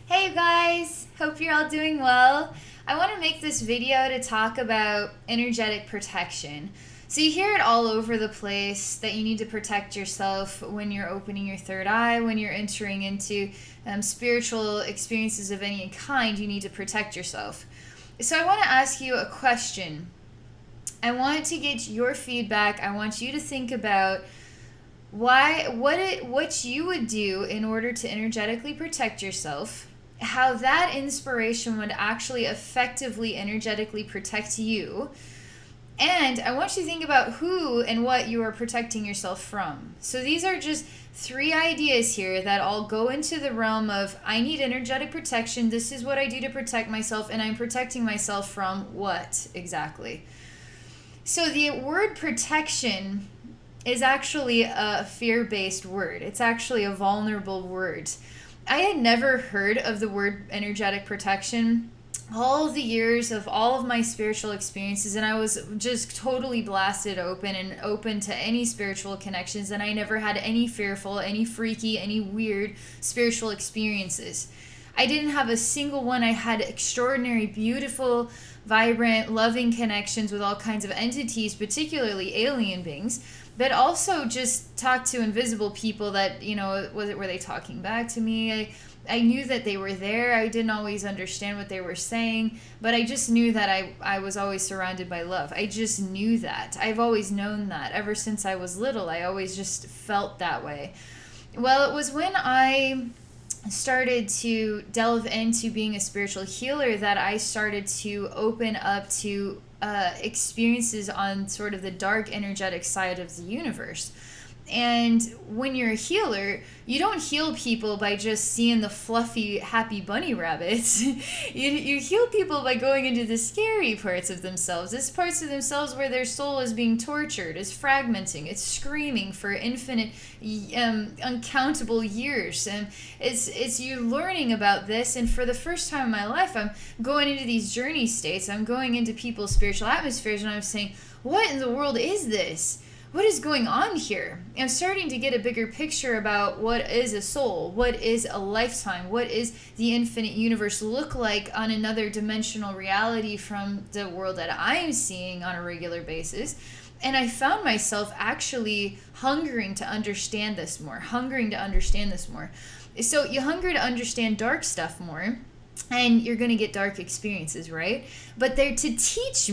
Hey you guys, hope you're all doing well. I want to make this video to talk about energetic protection. So you hear it all over the place that you need to protect yourself when you're opening your third eye, when you're entering into spiritual experiences of any kind, you need to protect yourself. So I want to ask you a question. I want to get your feedback. I want you to think about what you would do in order to energetically protect yourself, how that inspiration would actually effectively energetically protect you, and I want you to think about who and what you are protecting yourself from. So these are just three ideas here that all go into the realm of I need energetic protection, this is what I do to protect myself, and I'm protecting myself from what exactly. So the word protection is actually a fear-based word. It's actually a vulnerable word. I had never heard of the word energetic protection all of the years of all of my spiritual experiences, and I was just totally blasted open and open to any spiritual connections, and I never had any fearful, any freaky, any weird spiritual experiences. I didn't have a single one. I had extraordinary, beautiful, vibrant, loving connections with all kinds of entities, particularly alien beings, but also just talked to invisible people that, were they talking back to me? I knew that they were there. I didn't always understand what they were saying, but I just knew that I was always surrounded by love. I just knew that. I've always known that. Ever since I was little, I always just felt that way. Well, it was when I started to delve into being a spiritual healer that I started to open up to experiences on sort of the dark energetic side of the universe. And when you're a healer, you don't heal people by just seeing the fluffy, happy bunny rabbits. you heal people by going into the scary parts of themselves. This parts of themselves where their soul is being tortured, is fragmenting, it's screaming for infinite, uncountable years. And it's you learning about this. And for the first time in my life, I'm going into these journey states. I'm going into people's spiritual atmospheres, and I'm saying, what in the world is this? What is going on here? I'm starting to get a bigger picture about what is a soul, what is a lifetime, what is the infinite universe look like on another dimensional reality from the world that I'm seeing on a regular basis. And I found myself actually hungering to understand this more, So you hunger to understand dark stuff more, and you're going to get dark experiences, right? But they were to teach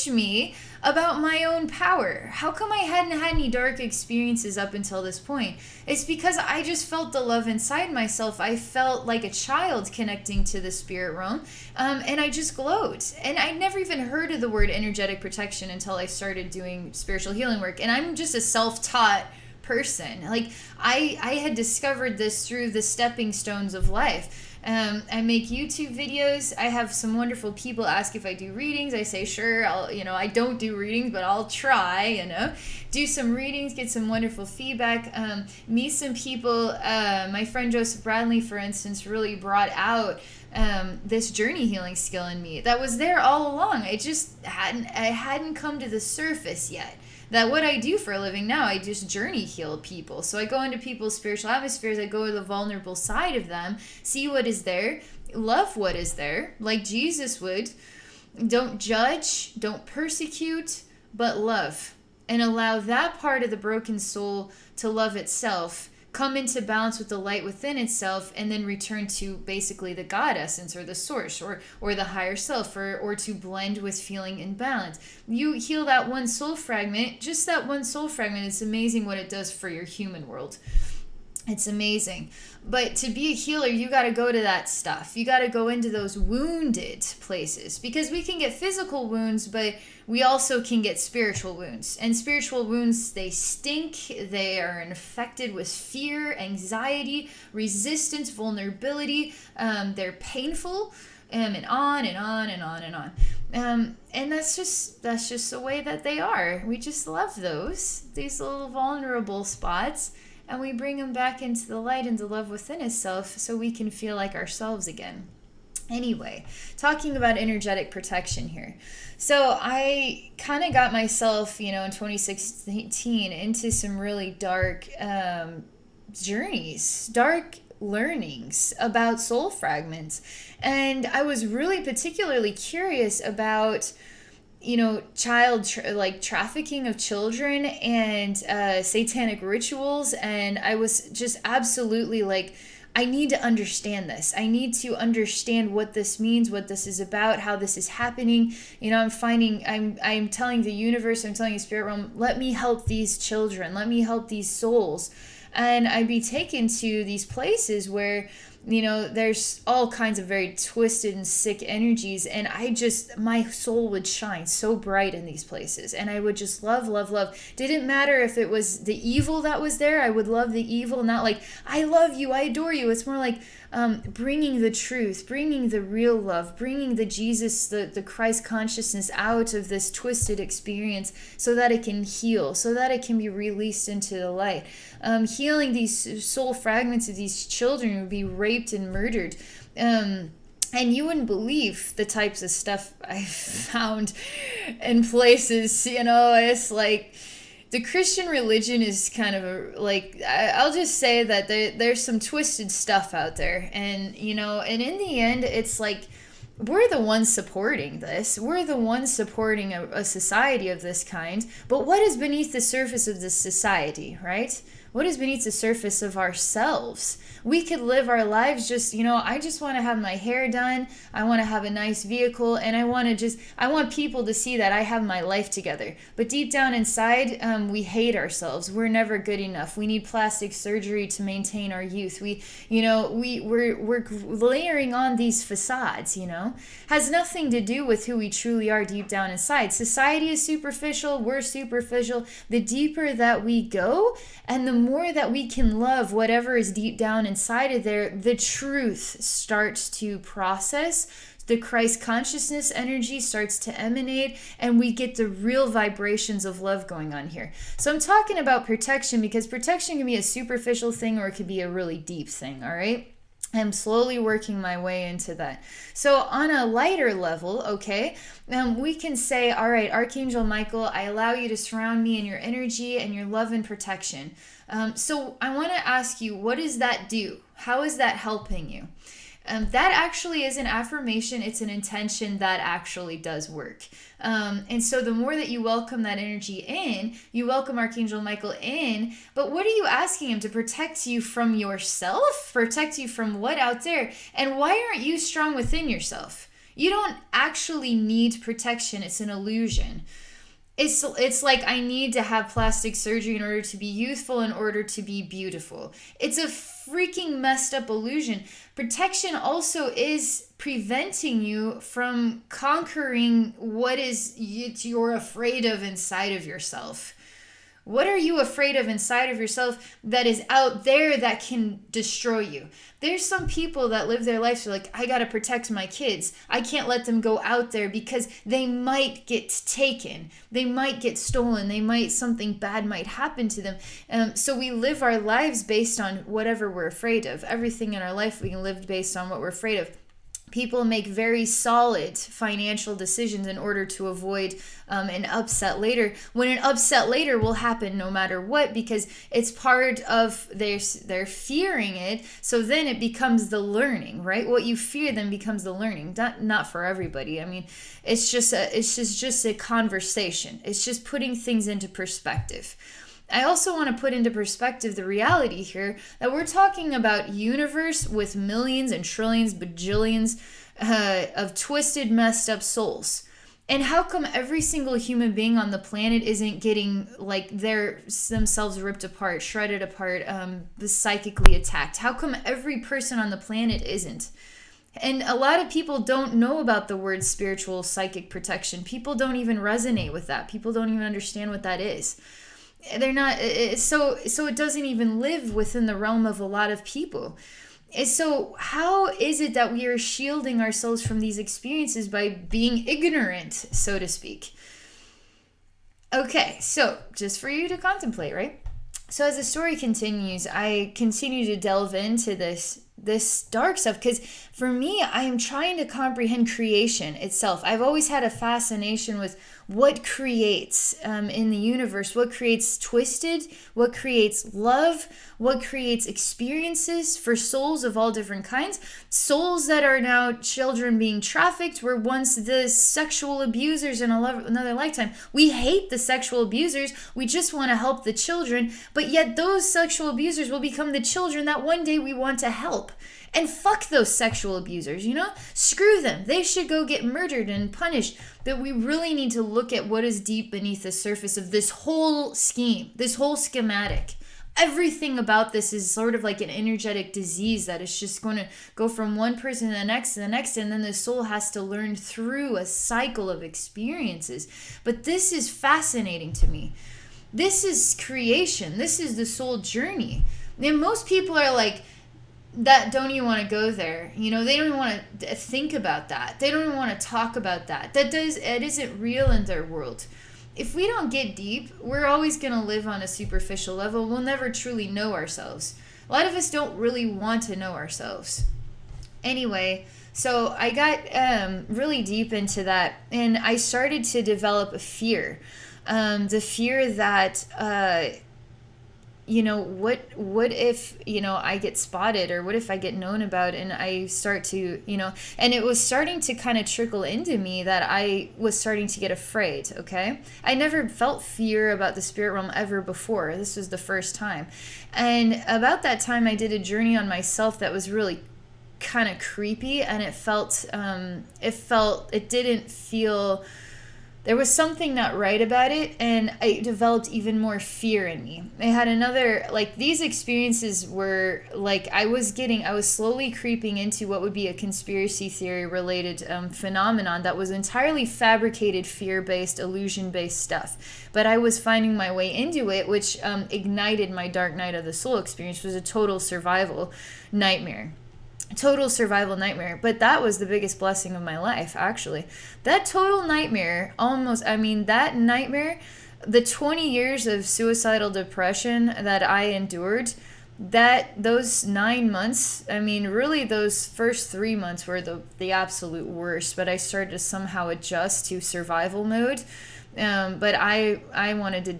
me about my own power. How come I hadn't had any dark experiences up until this point? It's because I just felt the love inside myself. I felt like a child connecting to the spirit realm, and I just glowed. And I never even heard of the word energetic protection until I started doing spiritual healing work. And I'm just a self-taught person. Like I had discovered this through the stepping stones of life. I make YouTube videos. I have some wonderful people ask if I do readings. I say, sure, I don't do readings, but I'll try, do some readings, get some wonderful feedback, meet some people. My friend Joseph Bradley, for instance, really brought out this journey healing skill in me that was there all along. I hadn't come to the surface yet. That what I do for a living now, I just journey heal people. So I go into people's spiritual atmospheres, I go to the vulnerable side of them, see what is there, love what is there, like Jesus would. Don't judge, don't persecute, but love. And allow that part of the broken soul to love itself, come into balance with the light within itself, and then return to basically the God essence or the source or the higher self or to blend with feeling in balance. You heal that one soul fragment, just that one soul fragment. It's amazing what it does for your human world. It's amazing. But to be a healer, you got to go to that stuff. You got to go into those wounded places, because we can get physical wounds, but we also can get spiritual wounds. And spiritual wounds, they stink. They are infected with fear, anxiety, resistance, vulnerability. They're painful, and on and on and on and on. And that's just the way that they are. We just love these little vulnerable spots. And we bring them back into the light and the love within itself so we can feel like ourselves again. Anyway, talking about energetic protection here. So I kind of got myself, in 2016 into some really dark journeys, dark learnings about soul fragments. And I was really particularly curious about, trafficking of children and satanic rituals. And I was just absolutely like, I need to understand this. I need to understand what this means, what this is about, how this is happening. I'm telling the universe, I'm telling the spirit realm, let me help these children, let me help these souls. And I'd be taken to these places where, there's all kinds of very twisted and sick energies. And my soul would shine so bright in these places. And I would just love, love, love. Didn't matter if it was the evil that was there. I would love the evil, not like, I love you, I adore you. It's more like bringing the truth, bringing the real love, bringing the Jesus, the Christ consciousness out of this twisted experience so that it can heal, so that it can be released into the light. Healing these soul fragments of these children who would be raped and murdered. And you wouldn't believe the types of stuff I found in places, it's like, the Christian religion is kind of I'll just say that there's some twisted stuff out there. And, and in the end, it's like, we're the ones supporting this. We're the ones supporting a society of this kind. But what is beneath the surface of this society, right? What is beneath the surface of ourselves? We could live our lives just, I just want to have my hair done. I want to have a nice vehicle. And I want people to see that I have my life together. But deep down inside, we hate ourselves. We're never good enough. We need plastic surgery to maintain our youth. We're layering on these facades, has nothing to do with who we truly are deep down inside. Society is superficial. We're superficial. The deeper that we go and the more that we can love whatever is deep down inside of there, the truth starts to process. The Christ consciousness energy starts to emanate, and we get the real vibrations of love going on here. So I'm talking about protection because protection can be a superficial thing or it could be a really deep thing, all right? I'm slowly working my way into that. So on a lighter level, okay, we can say, all right, Archangel Michael, I allow you to surround me in your energy and your love and protection. So I want to ask you, what does that do? How is that helping you? That actually is an affirmation. It's an intention that actually does work. And so the more that you welcome that energy in, you welcome Archangel Michael in, but what are you asking him to protect you from yourself? Protect you from what out there? And why aren't you strong within yourself? You don't actually need protection. It's an illusion. It's like I need to have plastic surgery in order to be youthful, in order to be beautiful. It's a freaking messed up illusion. Protection also is preventing you from conquering what is you're afraid of inside of yourself. What are you afraid of inside of yourself that is out there that can destroy you? There's some people that live their lives like, I got to protect my kids. I can't let them go out there because they might get taken. They might get stolen. Something bad might happen to them. So we live our lives based on whatever we're afraid of. Everything in our life we can live based on what we're afraid of. People make very solid financial decisions in order to avoid an upset later, when an upset later will happen no matter what, because it's part of they're fearing it. So then it becomes the learning, right? What you fear then becomes the learning. Not for everybody. I mean, it's just a conversation. It's just putting things into perspective. I also want to put into perspective the reality here that we're talking about universe with millions and trillions, bajillions of twisted, messed up souls. And how come every single human being on the planet isn't getting themselves ripped apart, shredded apart, psychically attacked? How come every person on the planet isn't? And a lot of people don't know about the word spiritual psychic protection. People don't even resonate with that. People don't even understand what that is. They're not so it doesn't even live within the realm of a lot of people. So how is it that we are shielding ourselves from these experiences by being ignorant, so to speak? Okay, so just for you to contemplate, right? So as the story continues, I continue to delve into this this dark stuff. Because for me, I am trying to comprehend creation itself. I've always had a fascination with what creates in the universe, what creates twisted, what creates love, what creates experiences for souls of all different kinds. Souls that are now children being trafficked were once the sexual abusers in another lifetime. We hate the sexual abusers. We just want to help the children. But yet those sexual abusers will become the children that one day we want to help. And fuck those sexual abusers, you know? Screw them. They should go get murdered and punished. But we really need to look at what is deep beneath the surface of this whole scheme, this whole schematic. Everything about this is sort of like an energetic disease that is just going to go from one person to the next, and then the soul has to learn through a cycle of experiences. But this is fascinating to me. This is creation. This is the soul journey. And most people are like, that don't even want to go there. You know, they don't even want to think about that. They don't even want to talk about that. It isn't real in their world. If we don't get deep, we're always going to live on a superficial level. We'll never truly know ourselves. A lot of us don't really want to know ourselves. Anyway, so I got really deep into that, and I started to develop a fear. The fear that... what if, I get spotted, or what if I get known about and I start to, and it was starting to kind of trickle into me that I was starting to get afraid, okay? I never felt fear about the spirit realm ever before. This was the first time. And about that time, I did a journey on myself that was really kind of creepy, and it didn't feel... There was something not right about it, and it developed even more fear in me. I had these experiences were like, I was slowly creeping into what would be a conspiracy theory related phenomenon that was entirely fabricated, fear-based, illusion-based stuff. But I was finding my way into it, which ignited my dark night of the soul experience, which was a total survival nightmare. But that was the biggest blessing of my life, actually. That total nightmare, the 20 years of suicidal depression that I endured, those 9 months, really those first 3 months were the absolute worst, but I started to somehow adjust to survival mode. But I wanted to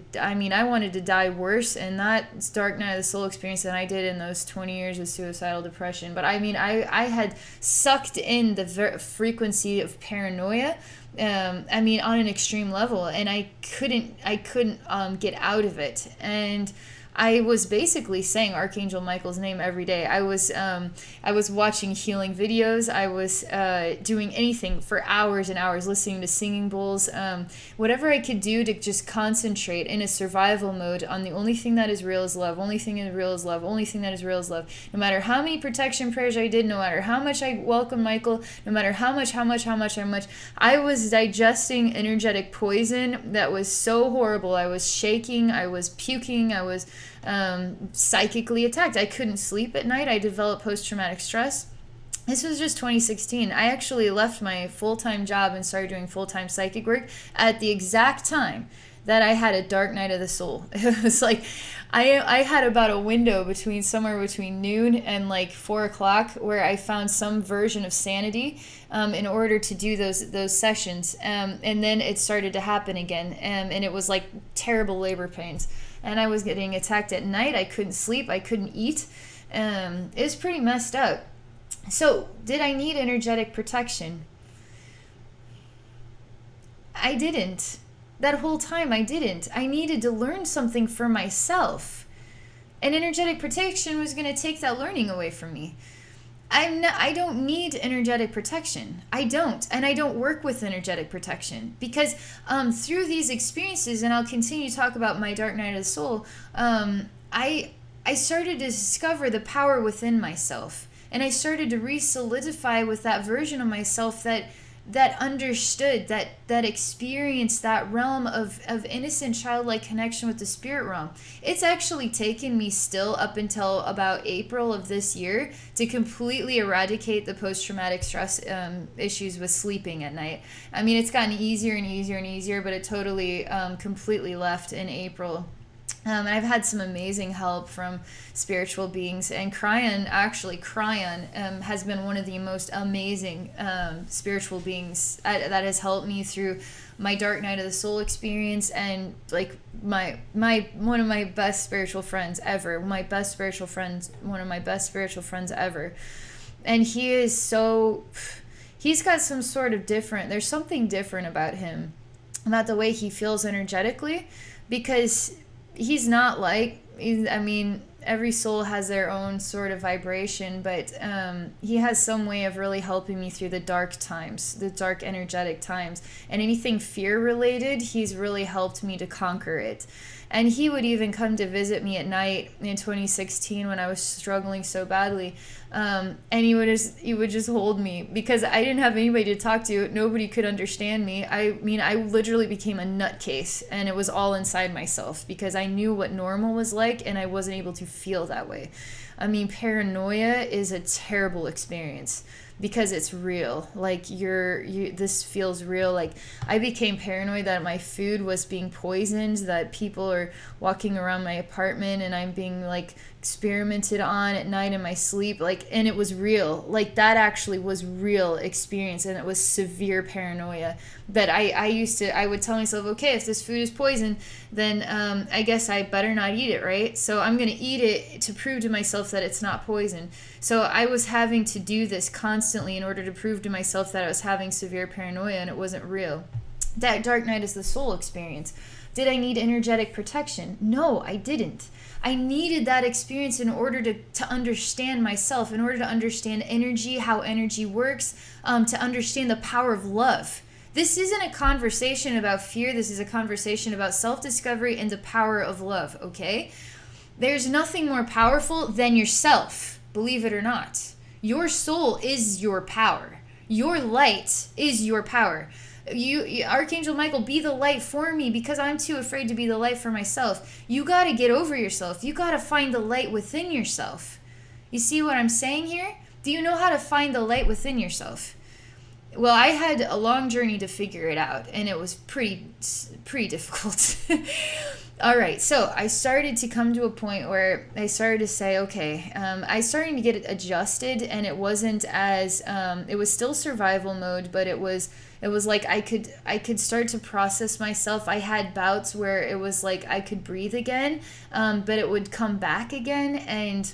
die worse in that dark night of the soul experience than I did in those 20 years of suicidal depression. But I had sucked in the frequency of paranoia, on an extreme level, and I couldn't get out of it. And I was basically saying Archangel Michael's name every day. I was watching healing videos. I was doing anything for hours and hours, listening to singing bowls, whatever I could do to just concentrate in a survival mode on the only thing that is real is love. Only thing that is real is love. Only thing that is real is love. No matter how many protection prayers I did, no matter how much I welcomed Michael, no matter how much, I was digesting energetic poison that was so horrible. I was shaking. I was puking. I was psychically attacked. I couldn't sleep at night. I developed post-traumatic stress. This was just 2016. I actually left my full-time job and started doing full-time psychic work at the exact time that I had a dark night of the soul. It was like I had about a window somewhere between noon and like 4 o'clock where I found some version of sanity in order to do those sessions. And then it started to happen again. And it was like terrible labor pains. And I was getting attacked at night. I couldn't sleep. I couldn't eat. It was pretty messed up. So, did I need energetic protection? I didn't. That whole time, I didn't. I needed to learn something for myself. And energetic protection was going to take that learning away from me. I don't need energetic protection. I don't. And I don't work with energetic protection. Because through these experiences, and I'll continue to talk about my dark night of the soul, I started to discover the power within myself. And I started to re-solidify with that version of myself that understood, that experienced that realm of innocent childlike connection with the spirit realm. It's actually taken me still up until about April of this year to completely eradicate the post-traumatic stress issues with sleeping at night. It's gotten easier and easier and easier, but it totally completely left in April And I've had some amazing help from spiritual beings. And Cryon has been one of the most amazing spiritual beings that has helped me through my dark night of the soul experience, and like my one of my best spiritual friends ever. One of my best spiritual friends ever. And he's got some sort of there's something different about him, about the way he feels energetically, because he's not every soul has their own sort of vibration, but he has some way of really helping me through the dark times, the dark energetic times. And anything fear related, he's really helped me to conquer it. And he would even come to visit me at night in 2016 when I was struggling so badly. And he would just hold me, because I didn't have anybody to talk to. Nobody could understand me. I literally became a nutcase, and it was all inside myself, because I knew what normal was like, and I wasn't able to feel that way. Paranoia is a terrible experience, because it's real. Like this feels real. Like I became paranoid that my food was being poisoned, that people are walking around my apartment and I'm being like experimented on at night in my sleep. And it was real. Like that actually was real experience, and it was severe paranoia. But I would tell myself, okay, if this food is poison, then I guess I better not eat it, right? So I'm going to eat it to prove to myself that it's not poison. So I was having to do this constantly in order to prove to myself that I was having severe paranoia and it wasn't real. That dark night is the soul experience. Did I need energetic protection? No, I didn't. I needed that experience in order to understand myself, in order to understand energy, how energy works, to understand the power of love. This isn't a conversation about fear. This is a conversation about self-discovery and the power of love, okay? There's nothing more powerful than yourself, believe it or not. Your soul is your power. Your light is your power. You, Archangel Michael, be the light for me, because I'm too afraid to be the light for myself. You got to get over yourself. You got to find the light within yourself. You see what I'm saying here? Do you know how to find the light within yourself? Well, I had a long journey to figure it out, and it was pretty difficult. All right, so I started to come to a point where I started to say, okay, I started to get it adjusted, and it wasn't as, it was still survival mode, but it was like I could start to process myself. I had bouts where it was like I could breathe again, but it would come back again. And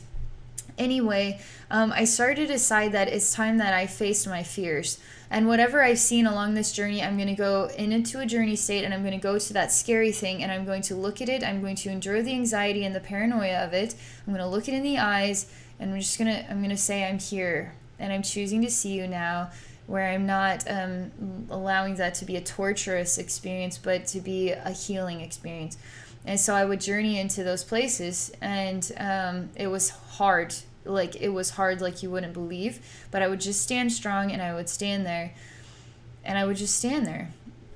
anyway, I started to decide that it's time that I faced my fears. And whatever I've seen along this journey, I'm going to go into a journey state, and I'm going to go to that scary thing, and I'm going to look at it. I'm going to endure the anxiety and the paranoia of it. I'm going to look it in the eyes, and I'm going to say, I'm here, and I'm choosing to see you now, where I'm not allowing that to be a torturous experience, but to be a healing experience. And so I would journey into those places, and it was hard. It was hard like you wouldn't believe, but I would just stand strong, and I would stand there, and I would just stand there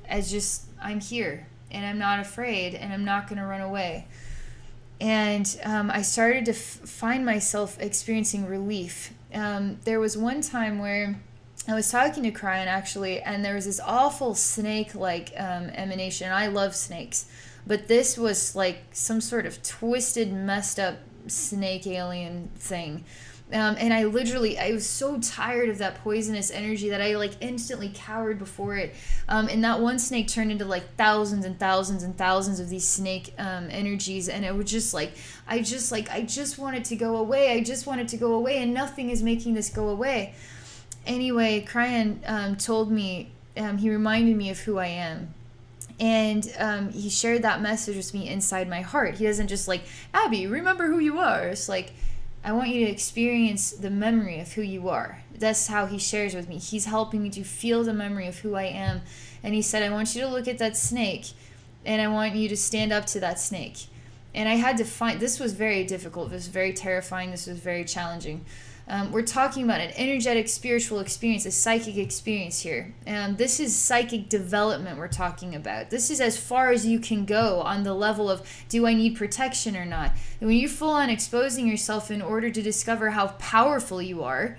as just, I'm here, and I'm not afraid, and I'm not going to run away. And I started to find myself experiencing relief. There was one time where I was talking to Cryon, actually, and there was this awful snake-like emanation. I love snakes, but this was like some sort of twisted, messed up snake alien thing. And I was so tired of that poisonous energy that I instantly cowered before it. And that one snake turned into thousands and thousands and thousands of these snake energies. And it was just I just want it to go away. I just want it to go away. And nothing is making this go away. Anyway, Cryon told me, he reminded me of who I am. And he shared that message with me inside my heart. He doesn't just Abbey, remember who you are. It's I want you to experience the memory of who you are. That's how he shares with me. He's helping me to feel the memory of who I am. And he said, I want you to look at that snake, and I want you to stand up to that snake. And I had to this was very difficult. This was very terrifying. This was very challenging. We're talking about an energetic spiritual experience, a psychic experience here. This is psychic development we're talking about. This is as far as you can go on the level of, do I need protection or not? And when you're full on exposing yourself in order to discover how powerful you are,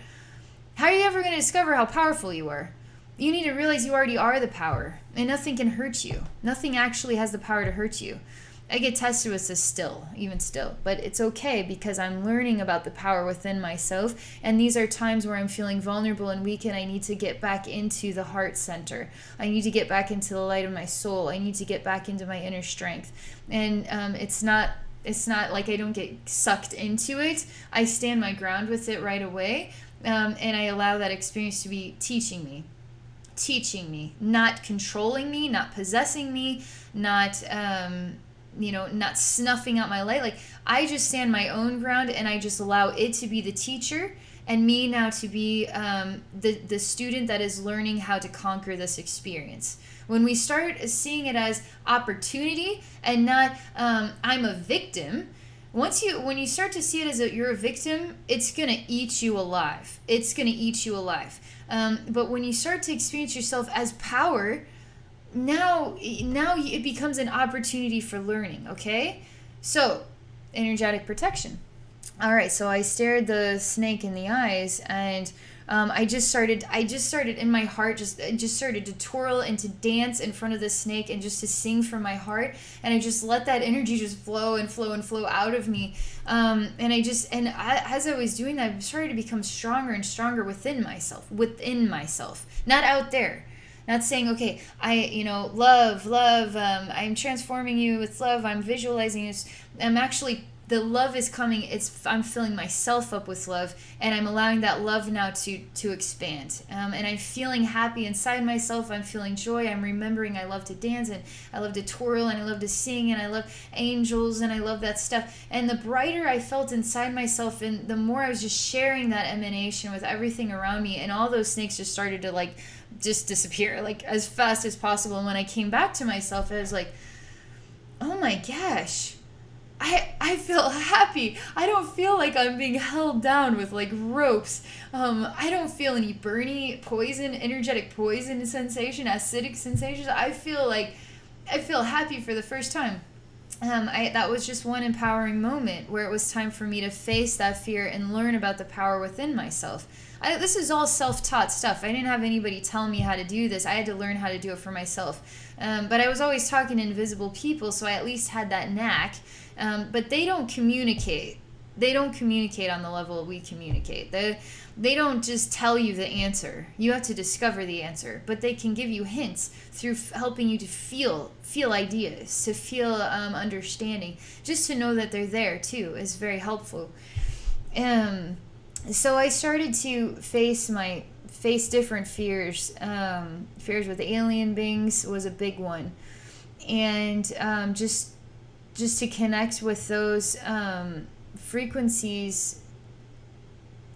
how are you ever going to discover how powerful you are? You need to realize you already are the power, and nothing can hurt you. Nothing actually has the power to hurt you. I get tested with this still, even still, but it's okay because I'm learning about the power within myself. And these are times where I'm feeling vulnerable and weak, and I need to get back into the heart center. I need to get back into the light of my soul. I need to get back into my inner strength. And it's not like I don't get sucked into it. I stand my ground with it right away. And I allow that experience to be teaching me, not controlling me, not possessing me, not not snuffing out my light. Like, I just stand my own ground, and I just allow it to be the teacher, and me now to be the student that is learning how to conquer this experience. When we start seeing it as opportunity and not I'm a victim, when you start to see it as you're a victim, it's gonna eat you alive. But when you start to experience yourself as power, now it becomes an opportunity for learning. Okay, so energetic protection. All right, so I stared the snake in the eyes, and I just started in my heart, just started to twirl and to dance in front of the snake and just to sing from my heart, and I just let that energy just flow and flow and flow out of me, as I was doing that, I started to become stronger and stronger within myself, not out there. Not saying, okay, love, I'm transforming you with love, I'm visualizing this. I'm actually, the love is coming, I'm filling myself up with love, and I'm allowing that love now to expand. And I'm feeling happy inside myself, I'm feeling joy, I'm remembering I love to dance, and I love to twirl, and I love to sing, and I love angels, and I love that stuff. And the brighter I felt inside myself, and the more I was just sharing that emanation with everything around me, and all those snakes just started to just disappear as fast as possible. And when I came back to myself, I was like, oh my gosh, I feel happy. I don't feel like I'm being held down with ropes. I don't feel any burny poison, energetic poison sensation, acidic sensations. I feel happy for the first time. That was just one empowering moment where it was time for me to face that fear and learn about the power within myself. This is all self-taught stuff. I didn't have anybody tell me how to do this. I had to learn how to do it for myself. But I was always talking to invisible people, so I at least had that knack. But they don't communicate. They don't communicate on the level we communicate. They don't just tell you the answer. You have to discover the answer. But they can give you hints through helping you to feel ideas, to feel understanding. Just to know that they're there too is very helpful. So I started to face different fears. Fears with alien beings was a big one, and just to connect with those frequencies.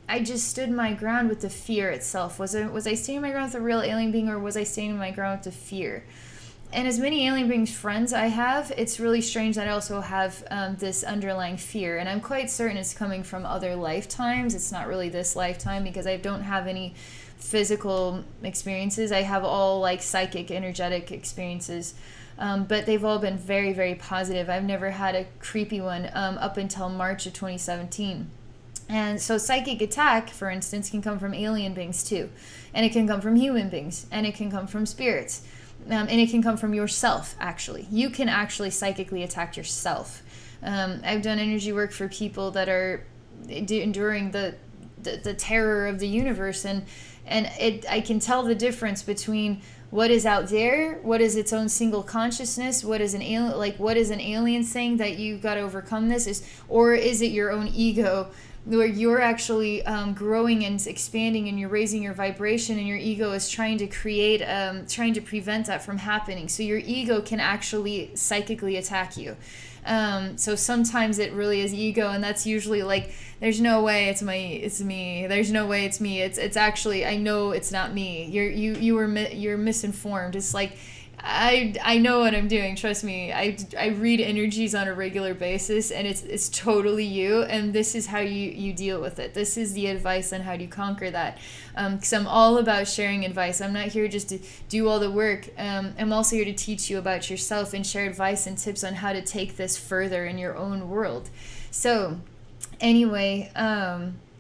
I just stood my ground with the fear itself. Was I standing my ground with a real alien being, or was I standing my ground with the fear? And as many alien beings friends I have, it's really strange that I also have this underlying fear. And I'm quite certain it's coming from other lifetimes. It's not really this lifetime, because I don't have any physical experiences. I have all psychic, energetic experiences. But they've all been very, very positive. I've never had a creepy one up until March of 2017. And so psychic attack, for instance, can come from alien beings too. And it can come from human beings. And it can come from spirits. And it can come from yourself, actually. You can actually psychically attack yourself. I've done energy work for people that are enduring the terror of the universe, and I can tell the difference between what is out there, what is its own single consciousness, what is an alien saying that you got to overcome this, or is it your own ego, where you're actually growing and expanding, and you're raising your vibration, and your ego is trying to prevent that from happening. So your ego can actually psychically attack you. So sometimes it really is ego, and that's usually there's no way it's me. There's no way it's me. It's actually, I know it's not me. You're misinformed. It's I know what I'm doing. Trust me. I read energies on a regular basis, and it's totally you. And this is how you deal with it. This is the advice on how to conquer that. Because I'm all about sharing advice. I'm not here just to do all the work. I'm also here to teach you about yourself and share advice and tips on how to take this further in your own world. So anyway,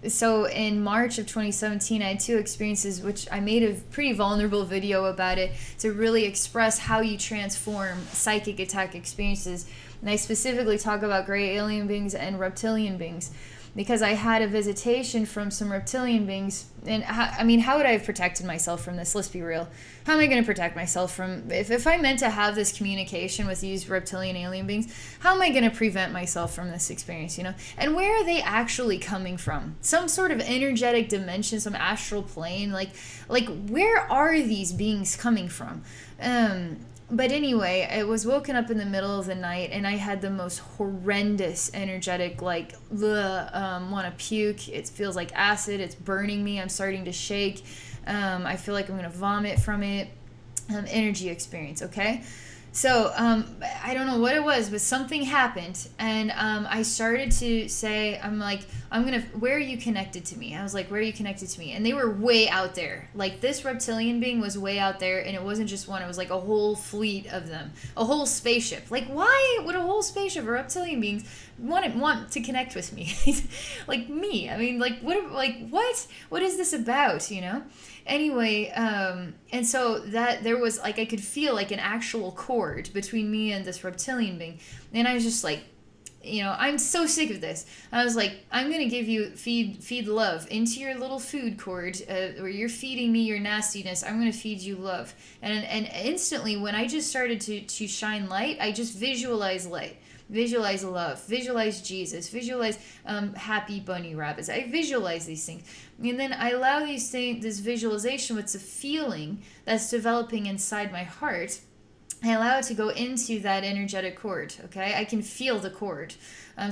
so in March of 2017, I had two experiences, which I made a pretty vulnerable video about it to really express how you transform psychic attack experiences. And I specifically talk about gray alien beings and reptilian beings, because I had a visitation from some reptilian beings. And how would I have protected myself from this? Let's be real. How am I going to protect myself from, if I meant to have this communication with these reptilian alien beings, how am I going to prevent myself from this experience, And where are they actually coming from? Some sort of energetic dimension, some astral plane, like where are these beings coming from? But anyway, I was woken up in the middle of the night, and I had the most horrendous energetic, want to puke. It feels like acid. It's burning me. I'm starting to shake. I feel like I'm going to vomit from it. Energy experience, okay? So I don't know what it was, but something happened, and I started to say, where are you connected to me? I was like, where are you connected to me? And they were way out there. Like, this reptilian being was way out there, and it wasn't just one. It was like a whole fleet of them, a whole spaceship. Like, why would a whole spaceship of reptilian beings want to connect with me? Like, me. I mean, what is this about, Anyway, and so that there was, I could feel like an actual cord between me and this reptilian being. And I was just like, I'm so sick of this. I was like, I'm going to give you, feed love into your little food cord, where you're feeding me your nastiness. I'm going to feed you love. And instantly, when I just started to shine light, I just visualized light. Visualize love, visualize Jesus, visualize happy bunny rabbits. I visualize these things. And then I allow this visualization, what's a feeling that's developing inside my heart, I allow it to go into that energetic cord, okay? I can feel the cord.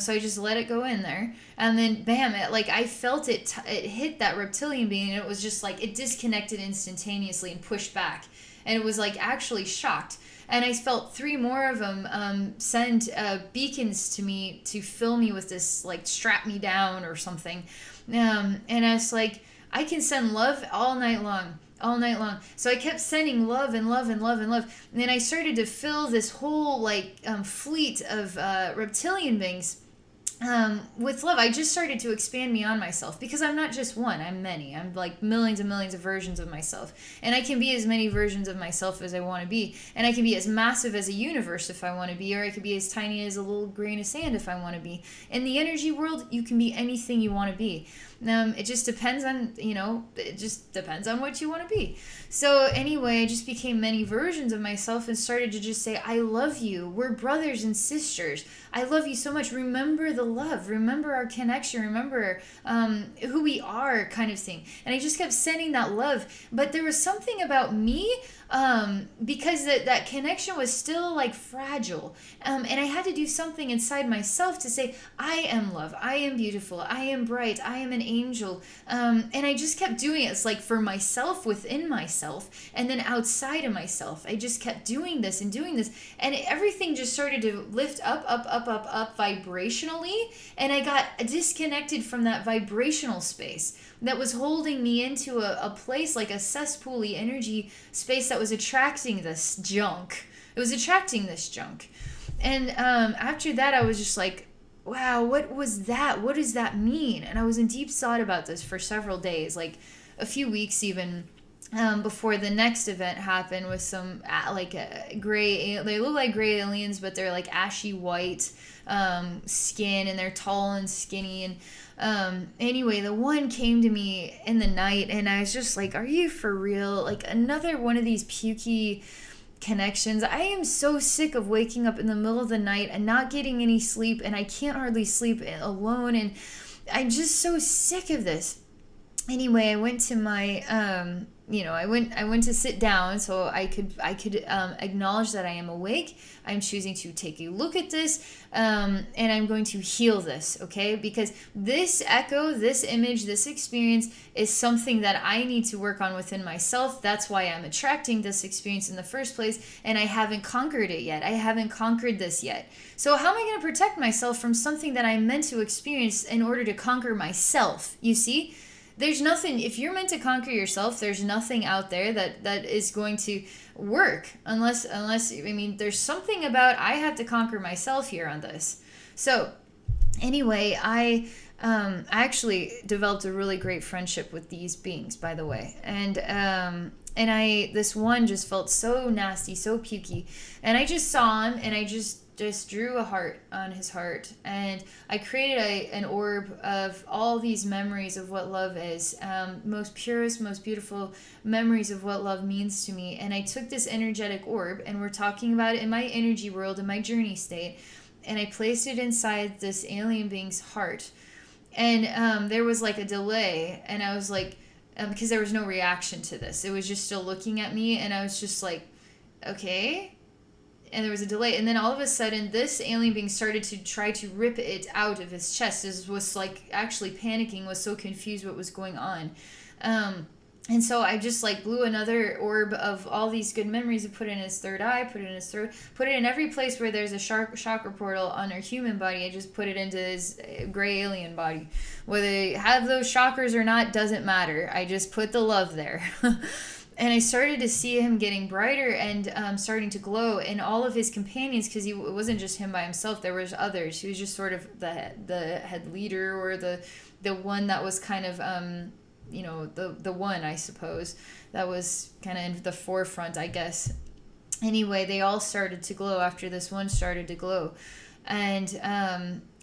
So I just let it go in there. And then, bam, I felt it hit that reptilian being, and it was just it disconnected instantaneously and pushed back. And it was actually shocked. And I felt 3 more of them send beacons to me to fill me with this, strap me down or something. And I was like, I can send love all night long. So I kept sending love and love and love and love. And then I started to fill this whole, fleet of reptilian beings with love. I just started to expand beyond myself, because I'm not just one, I'm many. I'm millions and millions of versions of myself, and I can be as many versions of myself as I want to be, and I can be as massive as a universe if I want to be, or I could be as tiny as a little grain of sand if I want to be. In the energy world, you can be anything you want to be. It just depends on, what you want to be. So anyway, I just became many versions of myself and started to just say, I love you. We're brothers and sisters. I love you so much. Remember the love. Remember our connection. Remember who we are, kind of thing. And I just kept sending that love. But there was something about me, because that connection was still fragile. And I had to do something inside myself to say, I am love. I am beautiful. I am bright. I am an angel. And I just kept doing it. It's for myself, within myself, and then outside of myself. I just kept doing this and doing this. And everything just started to lift up vibrationally. And I got disconnected from that vibrational space that was holding me into a place, like a cesspool-y energy space that was attracting this junk. It was attracting this junk. And after that, I was just like, wow, what was that? What does that mean? And I was in deep thought about this for several days, a few weeks even, before the next event happened with some gray, they look like gray aliens, but they're ashy white skin, and they're tall and skinny. And anyway, the one came to me in the night, and I was just like, are you for real? Another one of these pukey connections. I am so sick of waking up in the middle of the night and not getting any sleep, and I can't hardly sleep alone, and I'm just so sick of this. Anyway, I went to my I went to sit down so I could acknowledge that I am awake. I'm choosing to take a look at this, and I'm going to heal this, okay? Because this echo, this image, this experience is something that I need to work on within myself. That's why I'm attracting this experience in the first place, and I haven't conquered it yet. I haven't conquered this yet. So how am I going to protect myself from something that I'm meant to experience in order to conquer myself? You see? There's nothing, if you're meant to conquer yourself, there's nothing out there that is going to work unless, there's something about I have to conquer myself here on this. So anyway, I actually developed a really great friendship with these beings, by the way. And And this one just felt so nasty, so pukey. And I just saw him, and I just drew a heart on his heart, and I created an orb of all these memories of what love is, most purest, most beautiful memories of what love means to me. And I took this energetic orb, and we're talking about it in my energy world, in my journey state, and I placed it inside this alien being's heart. And there was like a delay, and I was like, because there was no reaction to this. It was just still looking at me, and I was just like, okay. And there was a delay, and then all of a sudden this alien being started to try to rip it out of his chest. This was like actually panicking, was so confused what was going on. And so I just like blew another orb of all these good memories and put it in his third eye, put it in his throat, put it in every place where there's a chakra portal on our human body. I just put it into his gray alien body. Whether they have those chakras or not doesn't matter. I just put the love there. And I started to see him getting brighter and starting to glow, and all of his companions, because it wasn't just him by himself. There was others. He was just sort of the head leader, or the one that was kind of the one, I suppose, that was kind of in the forefront, I guess. Anyway, they all started to glow after this one started to glow, and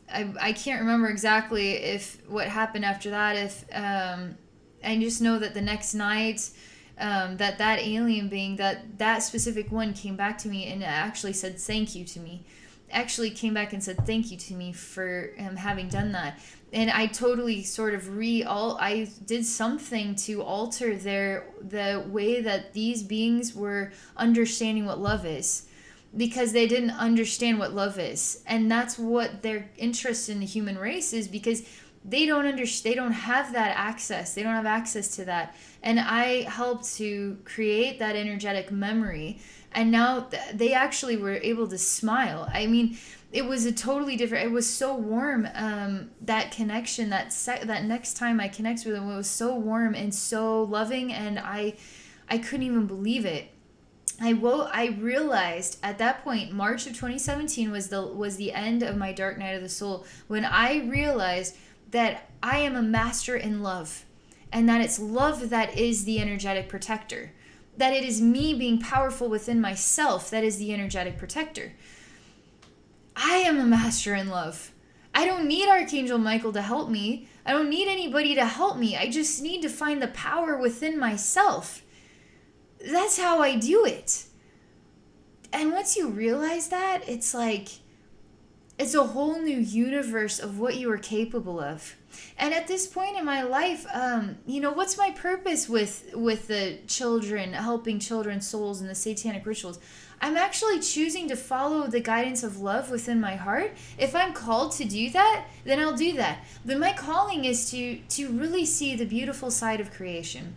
I can't remember exactly if what happened after that. If I just know that the next night, that alien being, that specific one came back to me and actually said thank you to me. Actually came back and said thank you to me for having done that. And I totally sort of I did something to alter the way that these beings were understanding what love is, because they didn't understand what love is. And that's what their interest in the human race is, because they don't have that access. They don't have access to that. And I helped to create that energetic memory. And now they actually were able to smile. I mean, it was a totally different, it was so warm, that connection, that next time I connected with them, it was so warm and so loving, and I couldn't even believe it. I realized at that point, March of 2017 was the end of my dark night of the soul, when I realized that I am a master in love, and that it's love that is the energetic protector. That it is me being powerful within myself that is the energetic protector. I am a master in love. I don't need Archangel Michael to help me. I don't need anybody to help me. I just need to find the power within myself. That's how I do it. And once you realize that, it's like, it's a whole new universe of what you are capable of. And at this point in my life, what's my purpose with the children, helping children's souls and the satanic rituals? I'm actually choosing to follow the guidance of love within my heart. If I'm called to do that, then I'll do that. But my calling is to really see the beautiful side of creation,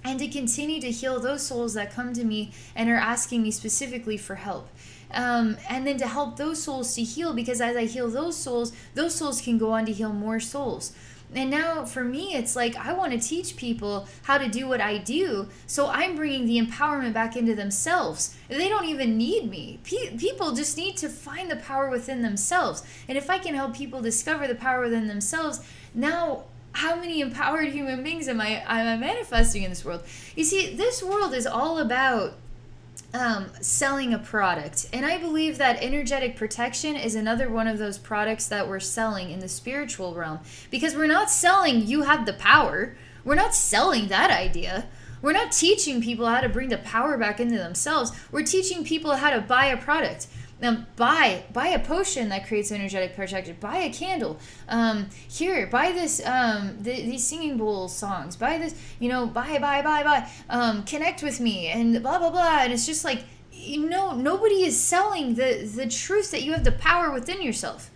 and to continue to heal those souls that come to me and are asking me specifically for help. And then to help those souls to heal, because as I heal those souls can go on to heal more souls. And now for me, it's like, I want to teach people how to do what I do. So I'm bringing the empowerment back into themselves. They don't even need me. People just need to find the power within themselves. And if I can help people discover the power within themselves, now how many empowered human beings am I manifesting in this world? You see, this world is all about selling a product. And I believe that energetic protection is another one of those products that we're selling in the spiritual realm. Because we're not selling, you have the power. We're not selling that idea. We're not teaching people how to bring the power back into themselves. We're teaching people how to buy a product. Buy a potion that creates energetic protection. Buy a candle. Here, buy this. These singing bowl songs. Buy this. Buy. Connect with me and blah blah blah. And it's just like, nobody is selling the truth that you have the power within yourself.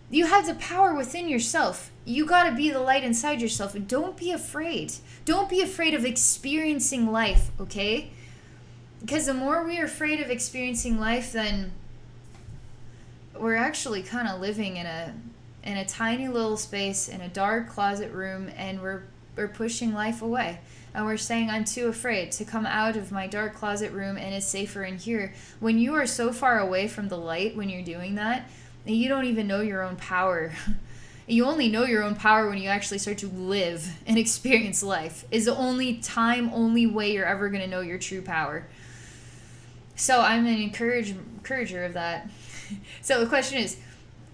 You have the power within yourself. You got to be the light inside yourself, and don't be afraid. Don't be afraid of experiencing life. Okay. Because the more we are afraid of experiencing life, then we're actually kind of living in a tiny little space in a dark closet room, and we're pushing life away. And we're saying, I'm too afraid to come out of my dark closet room, and it's safer in here. When you are so far away from the light when you're doing that, you don't even know your own power. You only know your own power when you actually start to live and experience life. Is the only way you're ever going to know your true power. So I'm an encourager of that. So the question is,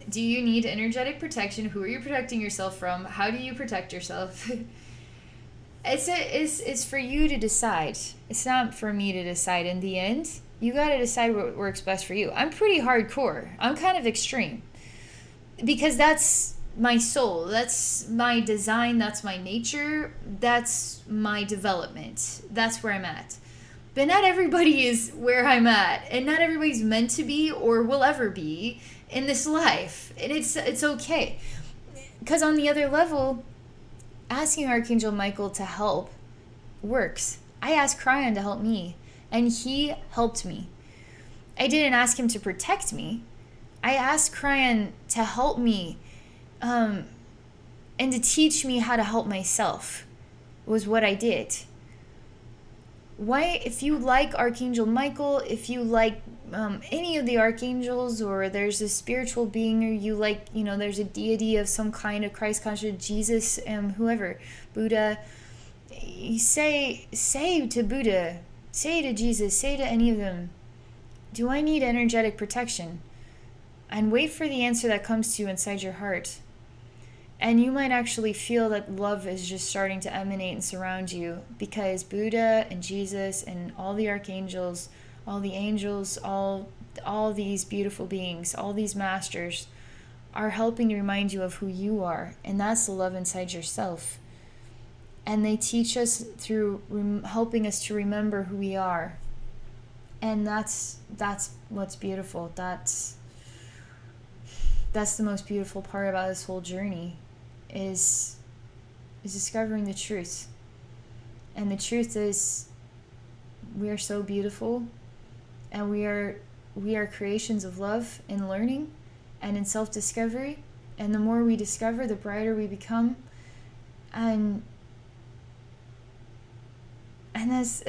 do you need energetic protection? Who are you protecting yourself from? How do you protect yourself? It's for you to decide. It's not for me to decide. In the end, you got to decide what works best for you. I'm pretty hardcore. I'm kind of extreme. Because that's my soul. That's my design. That's my nature. That's my development. That's where I'm at. But not everybody is where I'm at. And not everybody's meant to be or will ever be in this life. And it's okay. Because on the other level, asking Archangel Michael to help works. I asked Cryon to help me, and he helped me. I didn't ask him to protect me. I asked Cryon to help me and to teach me how to help myself was what I did. Why, if you like Archangel Michael, if you like any of the archangels, or there's a spiritual being, or you like, there's a deity of some kind, of Christ conscious, Jesus, whoever, Buddha, you say to Buddha, say to Jesus, say to any of them, do I need energetic protection? And wait for the answer that comes to you inside your heart. And you might actually feel that love is just starting to emanate and surround you, because Buddha and Jesus and all the archangels, all the angels, all these beautiful beings, all these masters are helping to remind you of who you are. And that's the love inside yourself. And they teach us through helping us to remember who we are. And that's what's beautiful. That's the most beautiful part about this whole journey, is discovering the truth. And the truth is, we are so beautiful, and we are creations of love and learning and in self-discovery. And the more we discover, the brighter we become. And as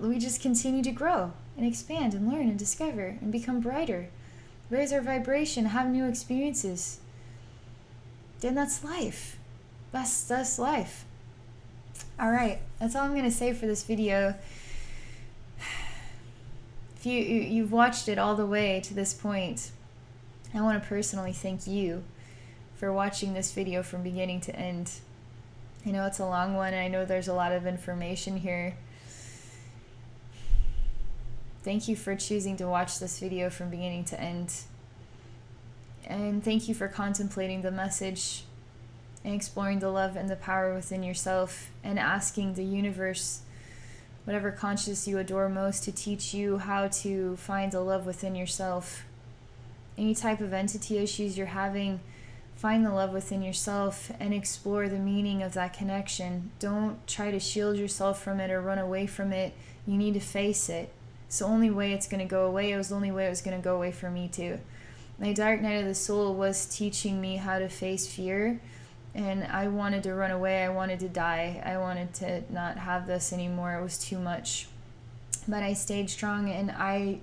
we just continue to grow and expand and learn and discover and become brighter, raise our vibration, have new experiences. Then that's life. That's life. All right, that's all I'm going to say for this video. If you've watched it all the way to this point, I want to personally thank you for watching this video from beginning to end. I know it's a long one, and I know there's a lot of information here. Thank you for choosing to watch this video from beginning to end. And thank you for contemplating the message and exploring the love and the power within yourself, and asking the universe, whatever conscious you adore most, to teach you how to find the love within yourself. Any type of entity issues you're having, find the love within yourself and explore the meaning of that connection. Don't try to shield yourself from it or run away from it. You need to face it. It's the only way it's going to go away. It was the only way it was going to go away for me too. My dark night of the soul was teaching me how to face fear, and I wanted to run away. I wanted to die. I wanted to not have this anymore. It was too much. But I stayed strong, and I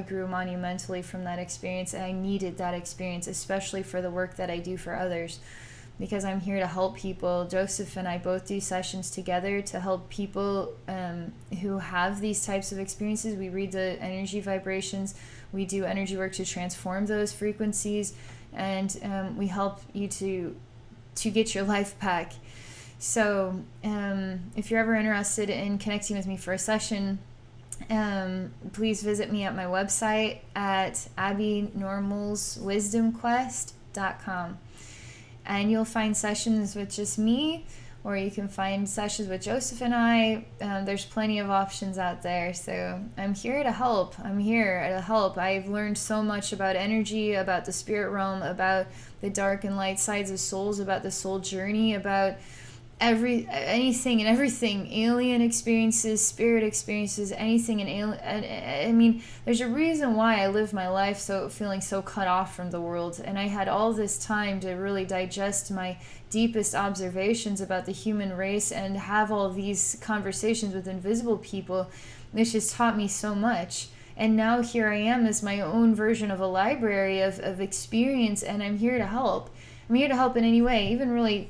grew monumentally from that experience, and I needed that experience, especially for the work that I do for others, because I'm here to help people. Joseph and I both do sessions together to help people who have these types of experiences. We read the energy vibrations. We do energy work to transform those frequencies, and we help you to get your life back. So if you're ever interested in connecting with me for a session, please visit me at my website at abbeynormalswisdomquest.com. And you'll find sessions with just me, or you can find sessions with Joseph and I. There's plenty of options out there. So I'm here to help. I've learned so much about energy, about the spirit realm, about the dark and light sides of souls, about the soul journey, about anything and everything, alien experiences, spirit experiences, anything. I mean, there's a reason why I live my life feeling so cut off from the world, and I had all this time to really digest my deepest observations about the human race and have all these conversations with invisible people. This just taught me so much. And now here I am as my own version of a library of experience, and I'm here to help. I'm here to help in any way, even really,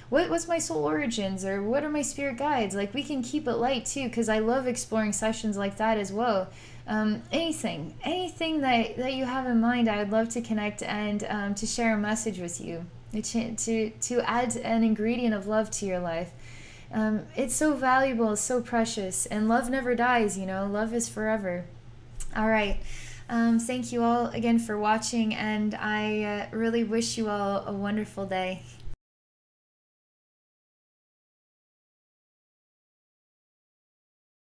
what's my soul origins, or what are my spirit guides? Like, we can keep it light too, because I love exploring sessions like that as well. Anything that you have in mind, I would love to connect and to share a message with you, to add an ingredient of love to your life. It's so valuable, it's so precious, and love never dies. Love is forever. All right. Thank you all again for watching, and I really wish you all a wonderful day.